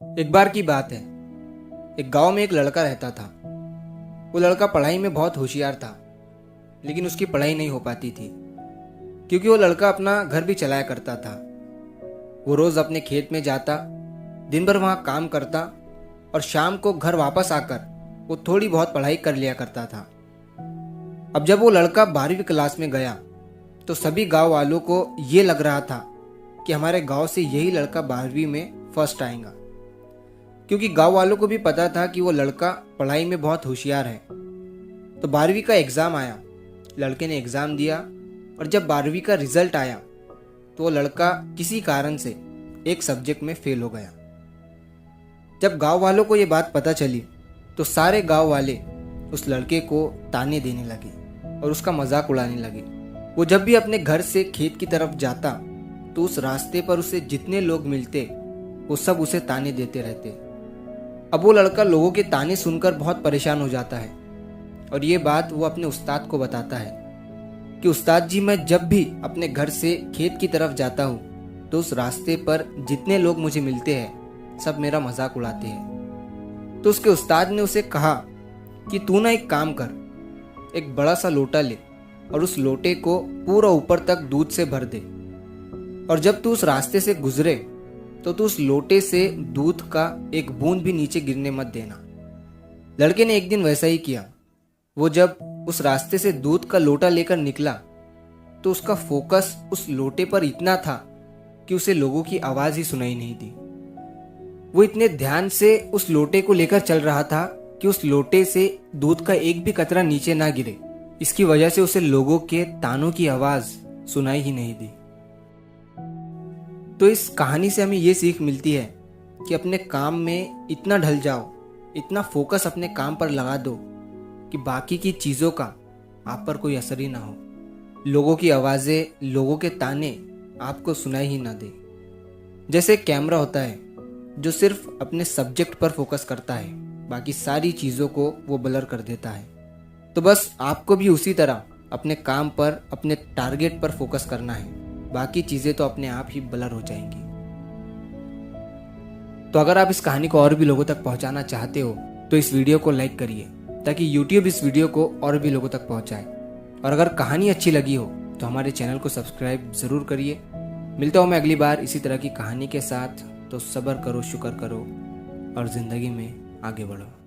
एक बार की बात है। एक गांव में एक लड़का रहता था। वो लड़का पढ़ाई में बहुत होशियार था, लेकिन उसकी पढ़ाई नहीं हो पाती थी क्योंकि वो लड़का अपना घर भी चलाया करता था। वो रोज अपने खेत में जाता, दिन भर वहां काम करता और शाम को घर वापस आकर वो थोड़ी बहुत पढ़ाई कर लिया करता था। अब जब वो लड़का 12वीं क्लास में गया तो सभी गांव वालों को ये लग रहा था कि हमारे गांव से यही लड़का 12वीं में फर्स्ट आएगा, क्योंकि गांव वालों को भी पता था कि वो लड़का पढ़ाई में बहुत होशियार है। तो 12वीं का एग्ज़ाम आया, लड़के ने एग्ज़ाम दिया और जब 12वीं का रिजल्ट आया तो वो लड़का किसी कारण से एक सब्जेक्ट में फेल हो गया। जब गांव वालों को ये बात पता चली तो सारे गांव वाले उस लड़के को ताने देने लगे और उसका मजाक उड़ाने लगे। वो जब भी अपने घर से खेत की तरफ जाता तो उस रास्ते पर उसे जितने लोग मिलते वो सब उसे ताने देते रहते। अब वो लड़का लोगों के ताने सुनकर बहुत परेशान हो जाता है और ये बात वो अपने उस्ताद को बताता है कि उस्ताद जी, मैं जब भी अपने घर से खेत की तरफ जाता हूँ तो उस रास्ते पर जितने लोग मुझे मिलते हैं सब मेरा मजाक उड़ाते हैं। तो उसके उस्ताद ने उसे कहा कि तू ना एक काम कर, एक बड़ा सा लोटा ले और उस लोटे को पूरा ऊपर तक दूध से भर दे और जब तू उस रास्ते से गुजरे तो तू उस लोटे से दूध का एक बूंद भी नीचे गिरने मत देना। लड़के ने एक दिन वैसा ही किया। वो जब उस रास्ते से दूध का लोटा लेकर निकला तो उसका फोकस उस लोटे पर इतना था कि उसे लोगों की आवाज ही सुनाई नहीं दी। वो इतने ध्यान से उस लोटे को लेकर चल रहा था कि उस लोटे से दूध का एक भी कतरा नीचे ना गिरे। इसकी वजह से उसे लोगों के तानों की आवाज सुनाई ही नहीं दी। तो इस कहानी से हमें ये सीख मिलती है कि अपने काम में इतना ढल जाओ, इतना फोकस अपने काम पर लगा दो कि बाकी की चीज़ों का आप पर कोई असर ही ना हो। लोगों की आवाज़ें, लोगों के ताने आपको सुनाई ही ना दे। जैसे एक कैमरा होता है जो सिर्फ अपने सब्जेक्ट पर फोकस करता है, बाकी सारी चीज़ों को वो ब्लर कर देता है। तो बस आपको भी उसी तरह अपने काम पर, अपने टारगेट पर फोकस करना है, बाकी चीज़ें तो अपने आप ही ब्लर हो जाएंगी। तो अगर आप इस कहानी को और भी लोगों तक पहुंचाना चाहते हो तो इस वीडियो को लाइक करिए ताकि YouTube इस वीडियो को और भी लोगों तक पहुंचाए। और अगर कहानी अच्छी लगी हो तो हमारे चैनल को सब्सक्राइब ज़रूर करिए। मिलता हूँ मैं अगली बार इसी तरह की कहानी के साथ। तो सब्र करो, शुक्र करो और ज़िंदगी में आगे बढ़ो।